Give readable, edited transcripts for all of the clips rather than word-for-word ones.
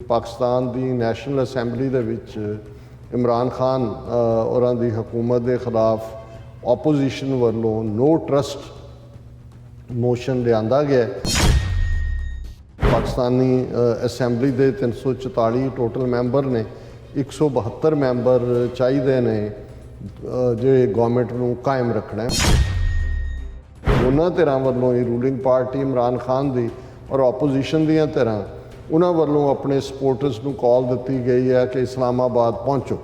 पाकिस्तान की national assembly दे विच इमरान खान औरां दी हुकूमत के खिलाफ ओपोजिशन वालों नो ट्रस्ट मोशन लिया गया। पाकिस्तानी असैंबली के 344 टोटल मैंबर ने 172 मैंबर चाहिए ने जो गवर्नमेंट नूं कायम रखना है। दोनों धिरां वालों ही रूलिंग पार्टी इमरान खान की और ओपोजिशन दीयां धिरां उन्होंने वालों अपने सपोर्टर्स को कॉल दी गई है कि इस्लामाबाद पहुँचो।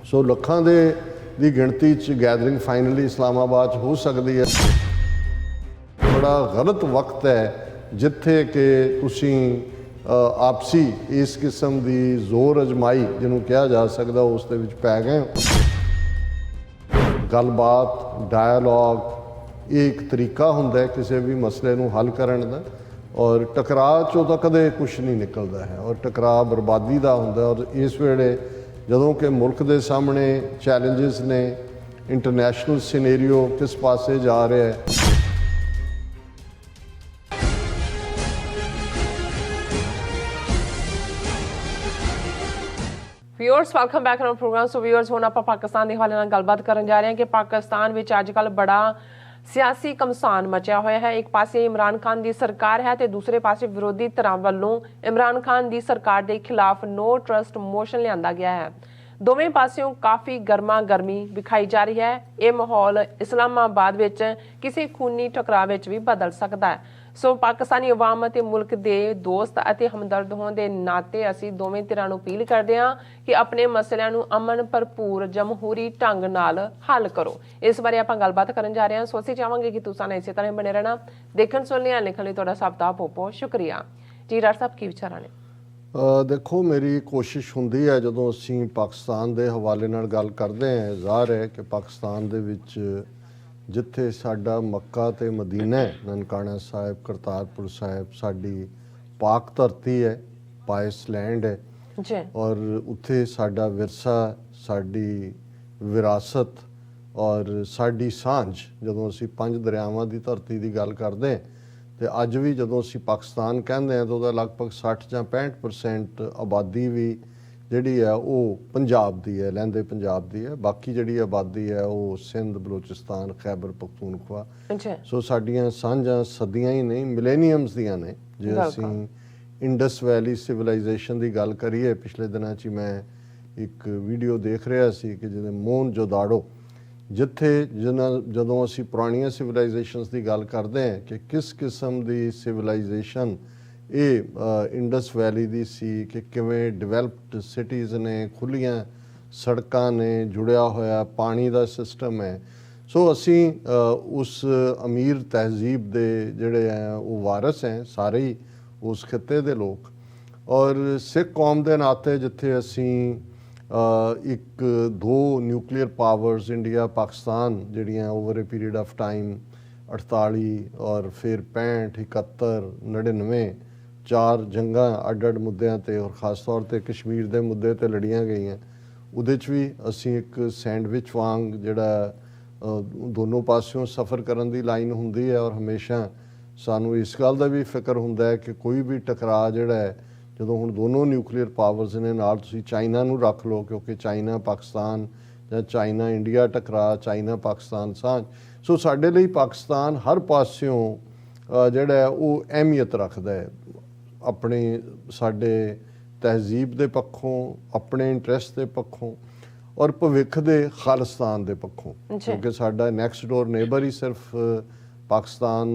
सो लखां दी गिणती गैदरिंग फाइनली इस्लामाबाद हो सकती है। बड़ा गलत वक्त है जिथे कि तुसी आपसी इस किस्म की जोर अजमाई जिन्हों कहा जा सकता उस दे विच पै गए हो। गलबात डायलॉग एक तरीका हुंदा है किसी भी मसले नूं हल करन दा, और टकराव चो तो कदे कुछ नहीं निकलता है और टकराव बर्बादी का होंदा। और इस वेले जदों कि मुल्क के सामने चैलेंजिस ने, इंटरनेशनल सिनेरियो किस पासे जा रहा है। Viewers welcome back on program. So viewers हुण आपां पाकिस्तान के हवाले नाल गलबात करन जा रहे हैं कि पाकिस्तान विच अजकल बड़ा सियासी घमसान मचिया होया है। एक पासे इमरान खान की सरकार है तो दूसरे पासे विरोधी धिरां वालों इमरान खान की सरकार के खिलाफ नो ट्रस्ट मोशन लिया गया है। दोवें पासियों काफ़ी गर्मा गर्मी विखाई जा रही है। यह माहौल इस्लामाबाद विच किसी खूनी टकराव विच भी बदल सकता है। सो पाकिस्तानी अवाम ते मुल्क के दोस्त अते हमदर्द होने के नाते असी दोवें धिरां नूं अपील करते हैं कि अपने मसलिਆਂ ਨੂੰ अमन भरपूर जमहूरी ढंग नाल हल करो। इस बारे आपां गलबात करन जा रहे हैं। सो असीं चाहांगे कि तुसां ने इसे तरह बने रहना। देखण सुनने लिखण लई तुहाडा सब दा बहुत शुक्रिया जी। डॉक्टर साहब की विचार ने? देखो, मेरी कोशिश होंदी है जदों असीं पाकिस्तान के हवाले नाल गल करते हैं, ज़ाहिर है कि पाकिस्तान दे विच जिथे साडा मक्का ते मदीना है, ननकाना साहिब, करतारपुर साहिब साडी पाक धरती है, पायस लैंड है जी। और उत्थे साडा विरसा, साडी विरासत और साडी सांझ जदों असीं 5 दरियावां की धरती की गल करते हैं तो अज भी जदों असीं पाकिस्तान कहते हैं तो लगभग 60 ਜਾਂ 65% आबादी भी जिहड़ी है वो पंजाब की है, लैंदे पंजाब की है। बाकी जिहड़ी आबादी है वो सिंध, बलोचिस्तान, खैबर पख्तूनख्वा। सो साडियां सांझां सदियां ही नहीं मिलेनियम्स दियां ने। जे असीं इंडस वैली सिविलाइजेशन की गल करिए, पिछले दिनों च मैं एक वीडियो देख रहा सी कि जिहदे मोहन जोदाड़ो जिथे जदों असीं पुरानियां सिविलाइजेशनस की गल करते हैं कि किस किस्म की सिविलाइजेशन ये इंडस वैली दी सी, कि किवें डिवेलप्ड सिटीज़ ने, खुलियां सड़कां ने, जुड़िया होया पानी का सिस्टम है। सो असीं उस अमीर तहजीब दे जिहड़े हैं वो वारस हैं सारे ही उस खिते दे लोग। और सिख कौम के नाते जिथे असीं एक 2 न्यूक्लीयर पावर्स इंडिया पाकिस्तान जिहड़ियां over a period of time 48 और फिर 65, 71, 99 4 जंगां अड्ड मुद्दों पर और ख़ास तौर पर कश्मीर के मुद्दे पर लड़ियां गई। उहदे च भी असीं एक सैंडविच वांग जिहड़ा दोनों पासियों सफ़र करन दी लाइन हुंदी है। और हमेशा सानू इस गल का भी फिक्र हुंदा है कि कोई भी टकरा जिहड़ा है जदों हुण दोनों न्यूक्लीयर पावर्स ने नाल तुसीं चाइना नूं रख लो, क्योंकि चाइना पाकिस्तान या चाइना इंडिया टकरा, चाइना पाकिस्तान सांझ। सो साडे लई पाकिस्तान हर पासियों जिहड़ा है वो अहमियत रखदा है, अपने साडे तहजीब के पक्षों, अपने इंटरस्ट के पक्षों और भविख के खालिस्तान के पक्षों। क्योंकि साडा नैक्सट डोर नेबर ही सिर्फ पाकिस्तान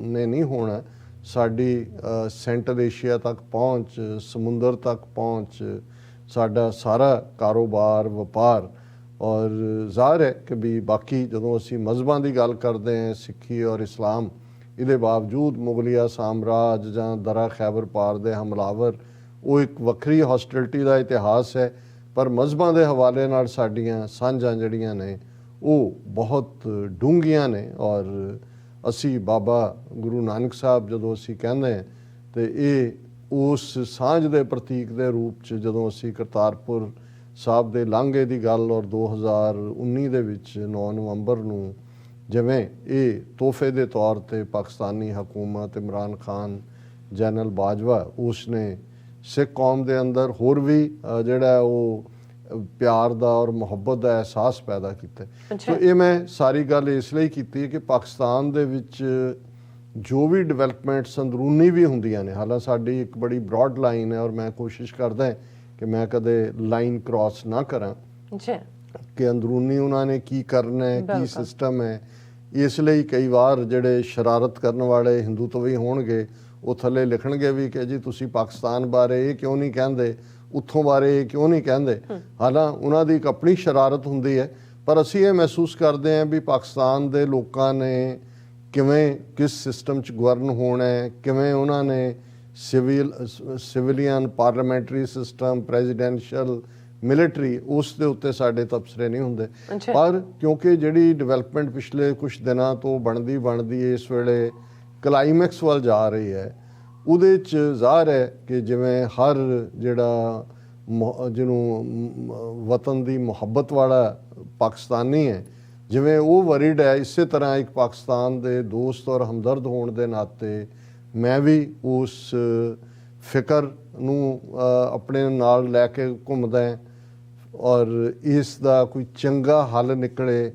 ने नहीं होना, साडी सेंट्रल एशिया तक पहुँच, समुंदर तक पहुँच, साडा सारा कारोबार व्यापार। और ज़ाहिर है कि भी बाकी जदों असीं मज़हबां की गल करते हैं, सिक्खी और इस्लाम, इहदे बावजूद मुगलिया साम्राज जां दरा खैबर पार दे हमलावर वो एक वक्री हॉस्टिलिटी का इतिहास है। पर मज़हबां के हवाले नाल साडियां सांझां जिहड़ियां ने वो बहुत डूंघियां ने। और असी बाबा गुरु नानक साहब जदों असी कहते हैं तो ये उस सांझ के प्रतीक के रूप च जदों असी करतारपुर साहब के लांघे की गल और 2019 दे विच 9 नवंबर नूं जिवें ये तोहफे के तौर पर पाकिस्तानी हुकूमत इमरान खान जनरल बाजवा उसने ਸਿੱਖ ਕੌਮ ਦੇ ਅੰਦਰ ਹੋਰ ਵੀ ਜਿਹੜਾ ਉਹ ਪਿਆਰ ਦਾ ਔਰ ਮੁਹੱਬਤ ਦਾ ਅਹਿਸਾਸ ਪੈਦਾ ਕੀਤਾ। ਸੋ ਇਹ ਮੈਂ ਸਾਰੀ ਗੱਲ ਇਸ ਲਈ ਕੀਤੀ ਕਿ ਪਾਕਿਸਤਾਨ ਦੇ ਵਿੱਚ ਜੋ ਵੀ ਡਿਵੈਲਪਮੈਂਟਸ ਅੰਦਰੂਨੀ ਵੀ ਹੁੰਦੀਆਂ ਨੇ, ਹਾਲਾਂਕਿ ਸਾਡੀ ਇੱਕ ਬੜੀ ਬ੍ਰੌਡ ਲਾਈਨ ਹੈ ਔਰ ਮੈਂ ਕੋਸ਼ਿਸ਼ ਕਰਦਾ ਕਿ ਮੈਂ ਕਦੇ ਲਾਈਨ ਕ੍ਰਾਸ ਨਾ ਕਰਾਂ ਕਿ ਅੰਦਰੂਨੀ ਉਹਨਾਂ ਨੇ ਕੀ ਕਰਨਾ ਹੈ, ਕੀ ਸਿਸਟਮ ਹੈ। ਇਸ ਲਈ ਕਈ ਵਾਰ ਜਿਹੜੇ ਸ਼ਰਾਰਤ ਕਰਨ ਵਾਲੇ ਹਿੰਦੂਤਵੀ ਹੋਣਗੇ ਉਹ ਥੱਲੇ ਲਿਖਣਗੇ ਵੀ ਕਿ ਜੀ ਤੁਸੀਂ ਪਾਕਿਸਤਾਨ ਬਾਰੇ ਇਹ ਕਿਉਂ ਨਹੀਂ ਕਹਿੰਦੇ, ਉੱਥੋਂ ਬਾਰੇ ਇਹ ਕਿਉਂ ਨਹੀਂ ਕਹਿੰਦੇ। ਹਾਲਾਂਕਿ ਉਹਨਾਂ ਦੀ ਇੱਕ ਆਪਣੀ ਸ਼ਰਾਰਤ ਹੁੰਦੀ ਹੈ, ਪਰ ਅਸੀਂ ਇਹ ਮਹਿਸੂਸ ਕਰਦੇ ਹਾਂ ਵੀ ਪਾਕਿਸਤਾਨ ਦੇ ਲੋਕਾਂ ਨੇ ਕਿਵੇਂ ਕਿਸ ਸਿਸਟਮ 'ਚ ਗਵਰਨ ਹੋਣਾ ਹੈ, ਕਿਵੇਂ ਉਹਨਾਂ ਨੇ civilian parliamentary system, presidential, military, ਉਸ ਦੇ ਉੱਤੇ ਸਾਡੇ ਤਬਸਰੇ ਨਹੀਂ ਹੁੰਦੇ। ਪਰ ਕਿਉਂਕਿ ਜਿਹੜੀ ਡਿਵੈਲਪਮੈਂਟ ਪਿਛਲੇ ਕੁਝ ਦਿਨਾਂ ਤੋਂ ਬਣਦੀ ਇਸ ਵੇਲੇ ਕਲਾਈਮੈਕਸ ਵੱਲ ਜਾ ਰਹੀ ਹੈ, ਉਹਦੇ 'ਚ ਜ਼ਾਹਰ ਹੈ ਕਿ ਜਿਵੇਂ ਹਰ ਜਿਹੜਾ ਜਿਹਨੂੰ ਵਤਨ ਦੀ ਮੁਹੱਬਤ ਵਾਲਾ ਪਾਕਿਸਤਾਨੀ ਹੈ, ਜਿਵੇਂ ਉਹ ਵਰੀਡ ਹੈ, ਇਸੇ ਤਰ੍ਹਾਂ ਇੱਕ ਪਾਕਿਸਤਾਨ ਦੇ ਦੋਸਤ ਔਰ ਹਮਦਰਦ ਹੋਣ ਦੇ ਨਾਤੇ ਮੈਂ ਵੀ ਉਸ ਫਿਕਰ ਨੂੰ ਆਪਣੇ ਨਾਲ ਲੈ ਕੇ ਘੁੰਮਦਾ ਹਾਂ ਔਰ ਇਸ ਦਾ ਕੋਈ ਚੰਗਾ ਹੱਲ ਨਿਕਲੇ,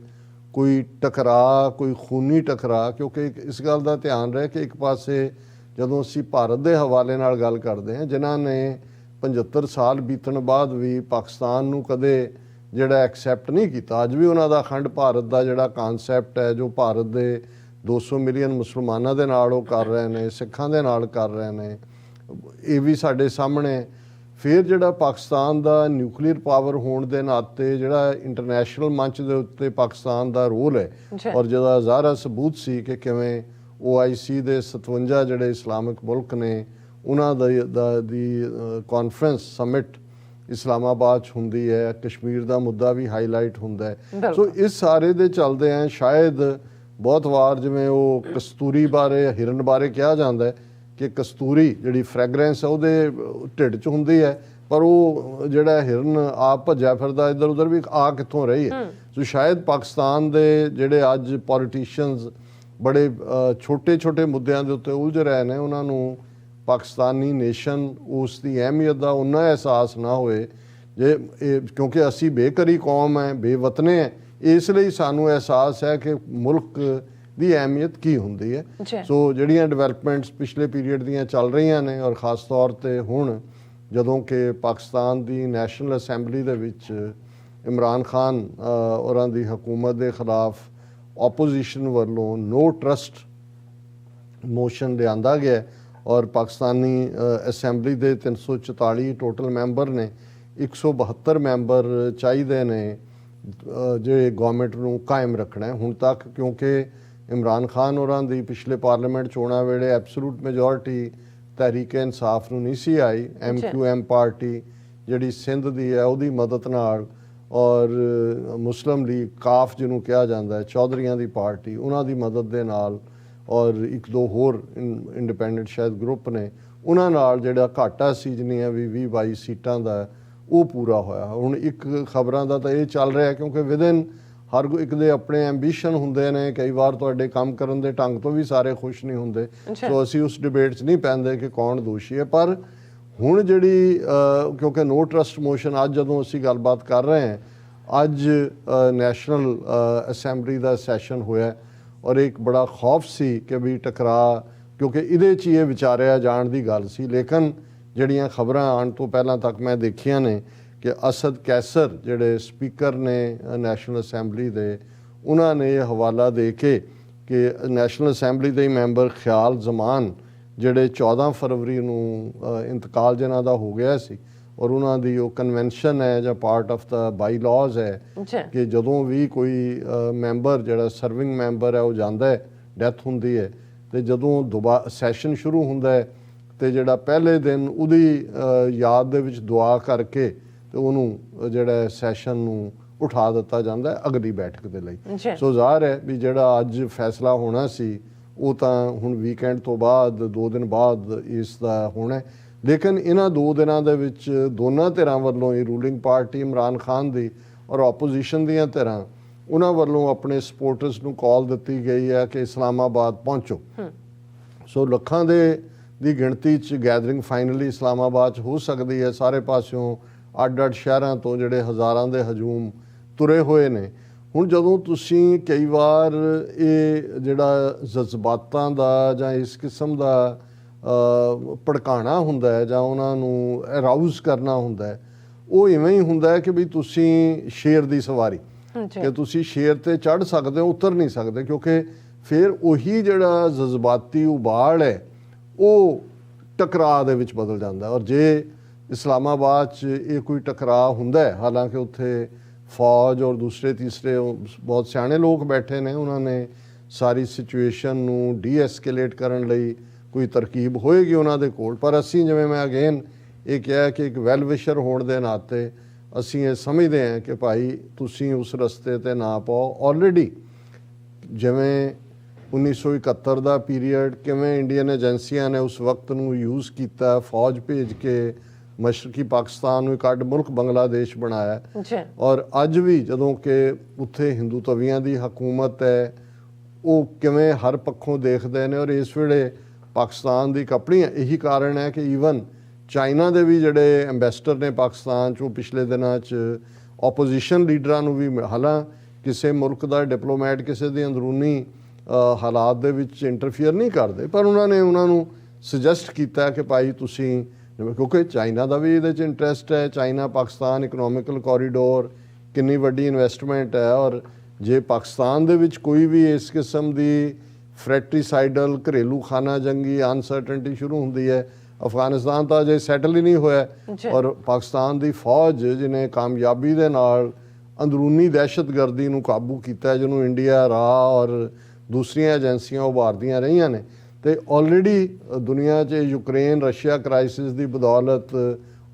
ਕੋਈ ਟਕਰਾਅ, ਕੋਈ ਖੂਨੀ ਟਕਰਾਅ। ਕਿਉਂਕਿ ਇਸ ਗੱਲ ਦਾ ਧਿਆਨ ਰਹੇ ਕਿ ਇੱਕ ਪਾਸੇ ਜਦੋਂ ਅਸੀਂ ਭਾਰਤ ਦੇ ਹਵਾਲੇ ਨਾਲ ਗੱਲ ਕਰਦੇ ਹਾਂ, ਜਿਨ੍ਹਾਂ ਨੇ 75 ਸਾਲ ਬੀਤਣ ਬਾਅਦ ਵੀ ਪਾਕਿਸਤਾਨ ਨੂੰ ਕਦੇ ਜਿਹੜਾ ਐਕਸੈਪਟ ਨਹੀਂ ਕੀਤਾ, ਅੱਜ ਵੀ ਉਹਨਾਂ ਦਾ ਅਖੰਡ ਭਾਰਤ ਦਾ ਜਿਹੜਾ ਕਾਨਸੈਪਟ ਹੈ, ਜੋ ਭਾਰਤ ਦੇ 200 ਮਿਲੀਅਨ ਮੁਸਲਮਾਨਾਂ ਦੇ ਨਾਲ ਉਹ ਕਰ ਰਹੇ ਨੇ, ਸਿੱਖਾਂ ਦੇ ਨਾਲ ਕਰ ਰਹੇ ਨੇ, ਇਹ ਵੀ ਸਾਡੇ ਸਾਹਮਣੇ। ਫਿਰ ਜਿਹੜਾ ਪਾਕਿਸਤਾਨ ਦਾ ਨਿਊਕਲੀਅਰ ਪਾਵਰ ਹੋਣ ਦੇ ਨਾਤੇ ਜਿਹੜਾ ਇੰਟਰਨੈਸ਼ਨਲ ਮੰਚ ਦੇ ਉੱਤੇ ਪਾਕਿਸਤਾਨ ਦਾ ਰੋਲ ਹੈ ਔਰ ਜਿਹਦਾ ਜ਼ਾਹਰਾ ਸਬੂਤ ਸੀ ਕਿ ਕਿਵੇਂ OIC ਦੇ 57 ਜਿਹੜੇ ਇਸਲਾਮਿਕ ਮੁਲਕ ਨੇ ਉਹਨਾਂ ਦੀ ਕਾਨਫਰੰਸ ਸਮਿਟ ਇਸਲਾਮਾਬਾਦ 'ਚ ਹੁੰਦੀ ਹੈ, ਕਸ਼ਮੀਰ ਦਾ ਮੁੱਦਾ ਵੀ ਹਾਈਲਾਈਟ ਹੁੰਦਾ ਹੈ। ਸੋ ਇਸ ਸਾਰੇ ਦੇ ਚੱਲਦੇ ਆ ਸ਼ਾਇਦ ਬਹੁਤ ਵਾਰ ਜਿਵੇਂ ਉਹ ਕਸਤੂਰੀ ਬਾਰੇ, ਹਿਰਨ ਬਾਰੇ ਕਿਹਾ ਜਾਂਦਾ ਹੈ ਕਿ ਕਸਤੂਰੀ ਜਿਹੜੀ ਫ੍ਰੈਗਰੈਂਸ ਹੈ ਉਹਦੇ ਢਿੱਡ 'ਚ ਹੁੰਦੀ ਹੈ, ਪਰ ਉਹ ਜਿਹੜਾ ਹਿਰਨ ਆਪ ਭੱਜਿਆ ਫਿਰਦਾ ਇੱਧਰ ਉੱਧਰ ਵੀ ਆ ਕਿੱਥੋਂ ਰਹੀ ਹੈ। ਸੋ ਸ਼ਾਇਦ ਪਾਕਿਸਤਾਨ ਦੇ ਜਿਹੜੇ ਅੱਜ ਪੋਲੀਟੀਸ਼ੀਅਨਸ ਬੜੇ ਛੋਟੇ ਮੁੱਦਿਆਂ ਦੇ ਉੱਤੇ ਉਲਝ ਰਹੇ ਨੇ, ਉਹਨਾਂ ਨੂੰ ਪਾਕਿਸਤਾਨੀ ਨੇਸ਼ਨ ਉਸ ਦੀ ਅਹਿਮੀਅਤ ਦਾ ਉਨਾ ਅਹਿਸਾਸ ਨਾ ਹੋਏ ਜੇ ਕਿਉਂਕਿ ਅਸੀਂ ਬੇਘਰੀ ਕੌਮ ਹੈ, ਬੇਵਤਨੇ ਹੈ, ਇਸ ਲਈ ਸਾਨੂੰ ਅਹਿਸਾਸ ਹੈ ਕਿ ਮੁਲਕ ਦੀ ਅਹਿਮੀਅਤ ਕੀ ਹੁੰਦੀ ਹੈ। ਸੋ ਜਿਹੜੀਆਂ ਡਿਵੈਲਪਮੈਂਟਸ ਪਿਛਲੇ ਪੀਰੀਅਡ ਦੀਆਂ ਚੱਲ ਰਹੀਆਂ ਨੇ ਔਰ ਖ਼ਾਸ ਤੌਰ 'ਤੇ ਹੁਣ ਜਦੋਂ ਕਿ ਪਾਕਿਸਤਾਨ ਦੀ ਨੈਸ਼ਨਲ ਅਸੈਂਬਲੀ ਦੇ ਵਿੱਚ ਇਮਰਾਨ ਖਾਨ ਔਰਾਂ ਦੀ ਹਕੂਮਤ ਦੇ ਖਿਲਾਫ ਆਪੋਜੀਸ਼ਨ ਵੱਲੋਂ ਨੋ ਟਰਸਟ ਮੋਸ਼ਨ ਲਿਆਂਦਾ ਗਿਆ ਔਰ ਪਾਕਿਸਤਾਨੀ ਅਸੈਂਬਲੀ ਦੇ 344 ਟੋਟਲ ਮੈਂਬਰ ਨੇ, 172 ਮੈਂਬਰ ਚਾਹੀਦੇ ਨੇ ਜਿਹੜੇ ਗਵਰਨਮੈਂਟ ਨੂੰ ਕਾਇਮ ਰੱਖਣਾ ਹੈ। ਹੁਣ ਤੱਕ ਕਿਉਂਕਿ ਇਮਰਾਨ ਖਾਨ ਹੋਰਾਂ ਦੀ ਪਿਛਲੇ ਪਾਰਲੀਮੈਂਟ ਚੋਣਾਂ ਵੇਲੇ ਐਬਸੋਲੂਟ ਮੈਜੋਰਿਟੀ ਤਹਿਰੀਕ ਇਨਸਾਫ ਨੂੰ ਨਹੀਂ ਸੀ ਆਈ। MQM ਪਾਰਟੀ ਜਿਹੜੀ ਸਿੰਧ ਦੀ ਹੈ ਉਹਦੀ ਮਦਦ ਨਾਲ ਔਰ ਮੁਸਲਿਮ ਲੀਗ ਕਾਫ ਜਿਹਨੂੰ ਕਿਹਾ ਜਾਂਦਾ ਹੈ, ਚੌਧਰੀਆਂ ਦੀ ਪਾਰਟੀ, ਉਹਨਾਂ ਦੀ ਮਦਦ ਦੇ ਨਾਲ ਔਰ ਇੱਕ ਦੋ ਹੋਰ ਇੰਡੀਪੈਂਡੈਂਟ ਸ਼ਾਇਦ ਗਰੁੱਪ ਨੇ, ਉਹਨਾਂ ਨਾਲ ਜਿਹੜਾ ਘਾਟਾ ਸੀ ਜਿੰਨੀਆਂ ਵੀ 20-22 ਸੀਟਾਂ ਦਾ ਉਹ ਪੂਰਾ ਹੋਇਆ। ਹੁਣ ਇੱਕ ਖਬਰਾਂ ਦਾ ਤਾਂ ਇਹ ਚੱਲ ਰਿਹਾ ਕਿਉਂਕਿ ਵਿਦਿਨ ਹਰ ਇੱਕ ਦੇ ਆਪਣੇ ਐਂਬੀਸ਼ਨ ਹੁੰਦੇ ਨੇ, ਕਈ ਵਾਰ ਤੁਹਾਡੇ ਕੰਮ ਕਰਨ ਦੇ ਢੰਗ ਤੋਂ ਵੀ ਸਾਰੇ ਖੁਸ਼ ਨਹੀਂ ਹੁੰਦੇ। ਸੋ ਅਸੀਂ ਉਸ ਡਿਬੇਟ 'ਚ ਨਹੀਂ ਪੈਂਦੇ ਕਿ ਕੌਣ ਦੋਸ਼ੀ ਹੈ। ਪਰ ਹੁਣ ਜਿਹੜੀ ਕਿਉਂਕਿ ਨੋ ਟਰਸਟ ਮੋਸ਼ਨ ਅੱਜ ਜਦੋਂ ਅਸੀਂ ਗੱਲਬਾਤ ਕਰ ਰਹੇ ਹਾਂ, ਅੱਜ ਨੈਸ਼ਨਲ ਅਸੈਂਬਲੀ ਦਾ ਸੈਸ਼ਨ ਹੋਇਆ ਔਰ ਇੱਕ ਬੜਾ ਖੌਫ ਸੀ ਕਿ ਵੀ ਟਕਰਾ, ਕਿਉਂਕਿ ਇਹਦੇ 'ਚ ਹੀ ਇਹ ਵਿਚਾਰਿਆ ਜਾਣ ਦੀ ਗੱਲ ਸੀ। ਲੇਕਿਨ ਜਿਹੜੀਆਂ ਖਬਰਾਂ ਆਉਣ ਤੋਂ ਪਹਿਲਾਂ ਤੱਕ ਮੈਂ ਦੇਖੀਆਂ ਨੇ ਕਿ ਅਸਦ ਕੈਸਰ ਜਿਹੜੇ ਸਪੀਕਰ ਨੇ ਨੈਸ਼ਨਲ ਅਸੈਂਬਲੀ ਦੇ, ਉਹਨਾਂ ਨੇ ਇਹ ਹਵਾਲਾ ਦੇ ਕੇ ਕਿ ਨੈਸ਼ਨਲ ਅਸੈਂਬਲੀ ਦੇ ਮੈਂਬਰ ਖਿਆਲ ਜ਼ਮਾਨ ਜਿਹੜੇ 14 ਫਰਵਰੀ ਨੂੰ ਇੰਤਕਾਲ ਜਿਨ੍ਹਾਂ ਦਾ ਹੋ ਗਿਆ ਸੀ ਔਰ ਉਹਨਾਂ ਦੀ ਉਹ ਕਨਵੈਨਸ਼ਨ ਹੈ ਜਾਂ ਪਾਰਟ ਆਫ ਦਾ ਬਾਈ ਲਾਜ਼ ਹੈ ਕਿ ਜਦੋਂ ਵੀ ਕੋਈ ਮੈਂਬਰ ਜਿਹੜਾ ਸਰਵਿੰਗ ਮੈਂਬਰ ਹੈ ਉਹ ਜਾਂਦਾ ਹੈ, ਡੈਥ ਹੁੰਦੀ ਹੈ, ਤੇ ਜਦੋਂ ਦੁਬਾਰਾ ਸੈਸ਼ਨ ਸ਼ੁਰੂ ਹੁੰਦਾ ਹੈ ਤੇ ਜਿਹੜਾ ਪਹਿਲੇ ਦਿਨ ਉਹਦੀ ਯਾਦ ਦੇ ਵਿੱਚ ਦੁਆ ਕਰਕੇ ਤੇ ਉਹਨੂੰ ਜਿਹੜਾ ਸੈਸ਼ਨ ਨੂੰ ਉਠਾ ਦਿੱਤਾ ਜਾਂਦਾ ਹੈ ਅਗਲੀ ਬੈਠਕ ਦੇ ਲਈ। ਸੋ ਜ਼ਾਹਰ ਹੈ ਵੀ ਜਿਹੜਾ ਅੱਜ ਫੈਸਲਾ ਹੋਣਾ ਸੀ ਉਹ ਤਾਂ ਹੁਣ ਵੀਕਐਂਡ ਤੋਂ ਬਾਅਦ 2 ਦਿਨ ਬਾਅਦ ਇਸ ਦਾ ਹੋਣਾ। ਲੇਕਿਨ ਇਹਨਾਂ 2 ਦਿਨਾਂ ਦੇ ਵਿੱਚ ਦੋਨਾਂ ਧਿਰਾਂ ਵੱਲੋਂ ਹੀ, ਰੂਲਿੰਗ ਪਾਰਟੀ ਇਮਰਾਨ ਖਾਨ ਦੀ ਔਰ ਆਪੋਜੀਸ਼ਨ ਦੀਆਂ ਧਿਰਾਂ, ਉਹਨਾਂ ਵੱਲੋਂ ਆਪਣੇ ਸਪੋਰਟਰਸ ਨੂੰ ਕਾਲ ਦਿੱਤੀ ਗਈ ਹੈ ਕਿ ਇਸਲਾਮਾਬਾਦ ਪਹੁੰਚੋ। ਸੋ ਲੱਖਾਂ ਦੇ ਦੀ ਗਿਣਤੀ 'ਚ ਗੈਦਰਿੰਗ ਫਾਈਨਲੀ ਇਸਲਾਮਾਬਾਦ 'ਚ ਹੋ ਸਕਦੀ ਹੈ। ਸਾਰੇ ਪਾਸਿਓਂ ਅੱਡ-ਅੱਡ ਸ਼ਹਿਰਾਂ ਤੋਂ ਜਿਹੜੇ ਹਜ਼ਾਰਾਂ ਦੇ ਹਜੂਮ ਤੁਰੇ ਹੋਏ ਨੇ। ਹੁਣ ਜਦੋਂ ਤੁਸੀਂ ਕਈ ਵਾਰ ਇਹ ਜਿਹੜਾ ਜਜ਼ਬਾਤਾਂ ਦਾ ਜਾਂ ਇਸ ਕਿਸਮ ਦਾ ਭੜਕਾਣਾ ਹੁੰਦਾ ਹੈ ਜਾਂ ਉਹਨਾਂ ਨੂੰ ਅਰਾਊਜ਼ ਕਰਨਾ ਹੁੰਦਾ ਹੈ, ਉਹ ਇਵੇਂ ਹੀ ਹੁੰਦਾ ਹੈ ਕਿ ਵੀ ਤੁਸੀਂ ਸ਼ੇਰ ਦੀ ਸਵਾਰੀ, ਕਿ ਤੁਸੀਂ ਸ਼ੇਰ ਤੇ ਚੜ੍ਹ ਸਕਦੇ ਹੋ, ਉਤਰ ਨਹੀਂ ਸਕਦੇ, ਕਿਉਂਕਿ ਫਿਰ ਉਹੀ ਜਿਹੜਾ ਜਜ਼ਬਾਤੀ ਉਬਾਲ ਹੈ ਉਹ ਟਕਰਾਅ ਦੇ ਵਿੱਚ ਬਦਲ ਜਾਂਦਾ। ਔਰ ਜੇ ਇਸਲਾਮਾਬਾਦ 'ਚ ਇਹ ਕੋਈ ਟਕਰਾਅ ਹੁੰਦਾ ਹੈ, ਹਾਲਾਂਕਿ ਉੱਥੇ ਫੌਜ ਔਰ ਦੂਸਰੇ ਤੀਸਰੇ ਬਹੁਤ ਸਿਆਣੇ ਲੋਕ ਬੈਠੇ ਨੇ, ਉਹਨਾਂ ਨੇ ਸਾਰੀ ਸਿਚੁਏਸ਼ਨ ਨੂੰ ਡੀ-ਐਸਕੇਲੇਟ ਕਰਨ ਲਈ ਕੋਈ ਤਰਕੀਬ ਹੋਏਗੀ ਉਹਨਾਂ ਦੇ ਕੋਲ। ਪਰ ਅਸੀਂ, ਜਿਵੇਂ ਮੈਂ ਅਗੇਨ ਇਹ ਕਿਹਾ ਕਿ ਇੱਕ ਵੈਲ ਵਿਸ਼ਰ ਹੋਣ ਦੇ ਨਾਤੇ ਅਸੀਂ ਇਹ ਸਮਝਦੇ ਹਾਂ ਕਿ ਭਾਈ ਤੁਸੀਂ ਉਸ ਰਸਤੇ ਤੇ ਨਾ ਪਾਓ। ਆਲਰੇਡੀ ਜਿਵੇਂ 1971 ਦਾ ਪੀਰੀਅਡ, ਕਿਵੇਂ ਇੰਡੀਅਨ ਏਜੰਸੀਆਂ ਨੇ ਉਸ ਵਕਤ ਨੂੰ ਯੂਜ਼ ਕੀਤਾ, ਫੌਜ ਭੇਜ ਕੇ ਮਸ਼ਰਕੀ ਪਾਕਿਸਤਾਨ ਨੂੰ ਇੱਕ ਅੱਡ ਮੁਲਕ ਬੰਗਲਾਦੇਸ਼ ਬਣਾਇਆ। ਔਰ ਅੱਜ ਵੀ ਜਦੋਂ ਕਿ ਉੱਥੇ ਹਿੰਦੂ ਤਵੀਆਂ ਦੀ ਹਕੂਮਤ ਹੈ, ਉਹ ਕਿਵੇਂ ਹਰ ਪੱਖੋਂ ਦੇਖਦੇ ਨੇ। ਔਰ ਇਸ ਵੇਲੇ ਪਾਕਿਸਤਾਨ ਦੀ ਇੱਕ ਆਪਣੀ ਇਹੀ ਕਾਰਨ ਹੈ ਕਿ ਈਵਨ ਚਾਈਨਾ ਦੇ ਵੀ ਜਿਹੜੇ ਐਂਬੈਸਡਰ ਨੇ ਪਾਕਿਸਤਾਨ 'ਚ, ਉਹ ਪਿਛਲੇ ਦਿਨਾਂ 'ਚ ਆਪੋਜੀਸ਼ਨ ਲੀਡਰਾਂ ਨੂੰ ਵੀ, ਹਾਲਾਂ ਕਿਸੇ ਮੁਲਕ ਦਾ ਡਿਪਲੋਮੈਟ ਕਿਸੇ ਦੀ ਅੰਦਰੂਨੀ ਹਾਲਾਤ ਦੇ ਵਿੱਚ ਇੰਟਰਫੀਅਰ ਨਹੀਂ ਕਰਦੇ, ਪਰ ਉਹਨਾਂ ਨੇ ਉਹਨਾਂ ਨੂੰ ਸੁਜੈਸਟ ਕੀਤਾ ਕਿ ਭਾਈ ਤੁਸੀਂ, ਕਿਉਂਕਿ ਚਾਈਨਾ ਦਾ ਵੀ ਇਹਦੇ 'ਚ ਇੰਟਰਸਟ ਹੈ, ਚਾਈਨਾ ਪਾਕਿਸਤਾਨ ਇਕਨੋਮਿਕਲ ਕੋਰੀਡੋਰ ਕਿੰਨੀ ਵੱਡੀ ਇਨਵੈਸਟਮੈਂਟ ਹੈ। ਔਰ ਜੇ ਪਾਕਿਸਤਾਨ ਦੇ ਵਿੱਚ ਕੋਈ ਵੀ ਇਸ ਕਿਸਮ ਦੀ ਫਰੈਟਰੀਸਾਈਡਲ ਘਰੇਲੂ ਖਾਨਾ ਜੰਗੀ ਅਨਸਰਟਨਟੀ ਸ਼ੁਰੂ ਹੁੰਦੀ ਹੈ, ਅਫਗਾਨਿਸਤਾਨ ਤਾਂ ਅਜੇ ਸੈਟਲ ਹੀ ਨਹੀਂ ਹੋਇਆ, ਔਰ ਪਾਕਿਸਤਾਨ ਦੀ ਫੌਜ ਜਿਹਨੇ ਕਾਮਯਾਬੀ ਦੇ ਨਾਲ ਅੰਦਰੂਨੀ ਦਹਿਸ਼ਤਗਰਦੀ ਨੂੰ ਕਾਬੂ ਕੀਤਾ, ਜਿਹਨੂੰ ਇੰਡੀਆ, ਰਾਹ ਔਰ ਦੂਸਰੀਆਂ ਏਜੰਸੀਆਂ ਉਭਾਰਦੀਆਂ ਰਹੀਆਂ ਨੇ। ਤੇ ਆਲਰੇਡੀ ਦੁਨੀਆ 'ਚ ਯੂਕਰੇਨ ਰਸ਼ੀਆ ਕ੍ਰਾਈਸਿਸ ਦੀ ਬਦੌਲਤ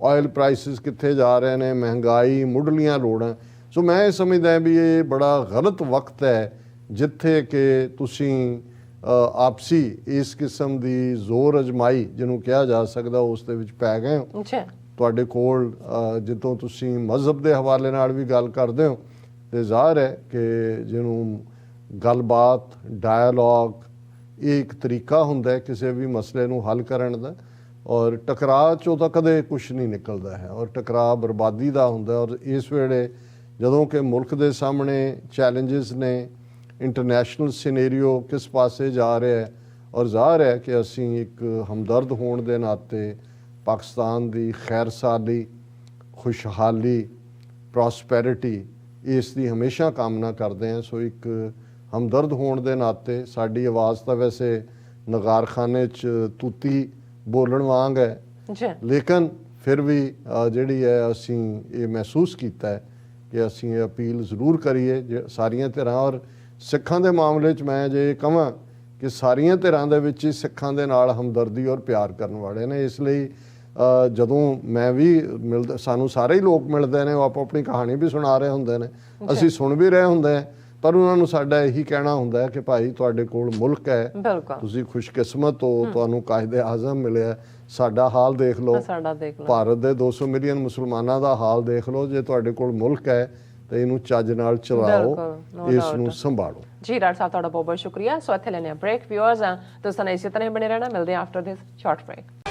ਆਇਲ ਪ੍ਰਾਈਸਿਸ ਕਿੱਥੇ ਜਾ ਰਹੇ ਨੇ, ਮਹਿੰਗਾਈ, ਮੁੱਢਲੀਆਂ ਲੋੜਾਂ। ਸੋ ਮੈਂ ਇਹ ਸਮਝਦਾ ਵੀ ਇਹ ਬੜਾ ਗਲਤ ਵਕਤ ਹੈ ਜਿੱਥੇ ਕਿ ਤੁਸੀਂ ਆਪਸੀ ਇਸ ਕਿਸਮ ਦੀ ਜ਼ੋਰ ਅਜਮਾਈ ਜਿਹਨੂੰ ਕਿਹਾ ਜਾ ਸਕਦਾ ਉਸ ਦੇ ਵਿੱਚ ਪੈ ਗਏ ਹੋ। ਤੁਹਾਡੇ ਕੋਲ ਜਦੋਂ ਤੁਸੀਂ ਮਜ਼ਹਬ ਦੇ ਹਵਾਲੇ ਨਾਲ ਵੀ ਗੱਲ ਕਰਦੇ ਹੋ ਤੇ ਜ਼ਾਹਰ ਹੈ ਕਿ ਜਿਹਨੂੰ ਗੱਲਬਾਤ, ਡਾਇਲੋਗ, ਇਹ ਇੱਕ ਤਰੀਕਾ ਹੁੰਦਾ ਹੈ ਕਿਸੇ ਵੀ ਮਸਲੇ ਨੂੰ ਹੱਲ ਕਰਨ ਦਾ। ਔਰ ਟਕਰਾਅ 'ਚੋਂ ਤਾਂ ਕਦੇ ਕੁਛ ਨਹੀਂ ਨਿਕਲਦਾ ਹੈ, ਔਰ ਟਕਰਾਅ ਬਰਬਾਦੀ ਦਾ ਹੁੰਦਾ। ਔਰ ਇਸ ਵੇਲੇ ਜਦੋਂ ਕਿ ਮੁਲਕ ਦੇ ਸਾਹਮਣੇ ਚੈਲੰਜਸ ਨੇ, ਇੰਟਰਨੈਸ਼ਨਲ ਸਿਨੇਰੀਓ ਕਿਸ ਪਾਸੇ ਜਾ ਰਿਹਾ ਹੈ, ਔਰ ਜ਼ਾਹਰ ਹੈ ਕਿ ਅਸੀਂ ਇੱਕ ਹਮਦਰਦ ਹੋਣ ਦੇ ਨਾਤੇ ਪਾਕਿਸਤਾਨ ਦੀ ਖੈਰਸਾਲੀ, ਖੁਸ਼ਹਾਲੀ, ਪ੍ਰੋਸਪੈਰਿਟੀ, ਇਸ ਦੀ ਹਮੇਸ਼ਾ ਕਾਮਨਾ ਕਰਦੇ ਹਾਂ। ਸੋ ਇੱਕ ਹਮਦਰਦ ਹੋਣ ਦੇ ਨਾਤੇ ਸਾਡੀ ਆਵਾਜ਼ ਤਾਂ ਵੈਸੇ ਨਗਾਰਖਾਨੇ 'ਚ ਤੂਤੀ ਬੋਲਣ ਵਾਂਗ ਹੈ, ਲੇਕਿਨ ਫਿਰ ਵੀ ਜਿਹੜੀ ਹੈ ਅਸੀਂ ਇਹ ਮਹਿਸੂਸ ਕੀਤਾ ਹੈ ਕਿ ਅਸੀਂ ਇਹ ਅਪੀਲ ਜ਼ਰੂਰ ਕਰੀਏ ਸਾਰੀਆਂ ਧਿਰਾਂ। ਔਰ ਸਿੱਖਾਂ ਦੇ ਮਾਮਲੇ 'ਚ ਮੈਂ ਜੇ ਕਹਾਂ ਕਿ ਸਾਰੀਆਂ ਧਿਰਾਂ ਦੇ ਵਿੱਚ ਹੀ ਸਿੱਖਾਂ ਦੇ ਨਾਲ ਹਮਦਰਦੀ ਔਰ ਪਿਆਰ ਕਰਨ ਵਾਲੇ ਨੇ। ਇਸ ਲਈ ਜਦੋਂ ਮੈਂ ਵੀ ਮਿਲਦਾ, ਸਾਨੂੰ ਸਾਰੇ ਹੀ ਲੋਕ ਮਿਲਦੇ ਨੇ, ਉਹ ਆਪੋ ਆਪਣੀ ਕਹਾਣੀ ਵੀ ਸੁਣਾ ਰਹੇ ਹੁੰਦੇ ਨੇ, ਅਸੀਂ ਸੁਣ ਵੀ ਰਹੇ ਹੁੰਦੇ ਹਾਂ, ਪਰ ਉਹਨਾਂ ਨੂੰ ਸਾਡਾ ਇਹੀ ਕਹਿਣਾ ਹੁੰਦਾ ਹੈ ਕਿ ਭਾਈ ਤੁਹਾਡੇ ਕੋਲ ਮੁਲਕ ਹੈ, ਤੁਸੀਂ ਖੁਸ਼ਕਿਸਮਤ ਹੋ, ਤੁਹਾਨੂੰ ਕਾਇਦੇ ਆਜ਼ਮ ਮਿਲਿਆ। ਸਾਡਾ ਹਾਲ ਦੇਖ ਲਓ, ਭਾਰਤ ਦੇ 200 ਮਿਲੀਅਨ ਮੁਸਲਮਾਨਾਂ ਦਾ ਹਾਲ ਦੇਖ ਲਓ। ਜੇ ਤੁਹਾਡੇ ਕੋਲ ਮੁਲਕ ਹੈ ਤੇ ਇਹਨੂੰ ਚੱਜ ਨਾਲ ਚਲਾਓ, ਇਸ ਨੂੰ ਸੰਭਾਲੋ। ਜੀ ਡਾਕਟਰ ਸਾਹਿਬ, ਤੁਹਾਡਾ ਬਹੁਤ ਬਹੁਤ ਸ਼ੁਕਰੀਆ। ਸੋ ਇੱਥੇ ਲੈਣੇ ਆ ਬ੍ਰੇਕ। ਵਿਊਅਰਸ, ਤੁਸੀਂ ਇਸੇ ਤਰ੍ਹਾਂ ਬਣੇ ਰਹਿਣਾ। ਮਿਲਦੇ ਹਾਂ ਆਫਟਰ ਦਿਸ ਸ਼ਾਰਟ ਬ੍ਰੇਕ।